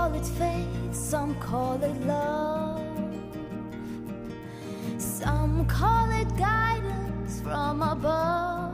call it fate, some call it love, some call it guidance from above.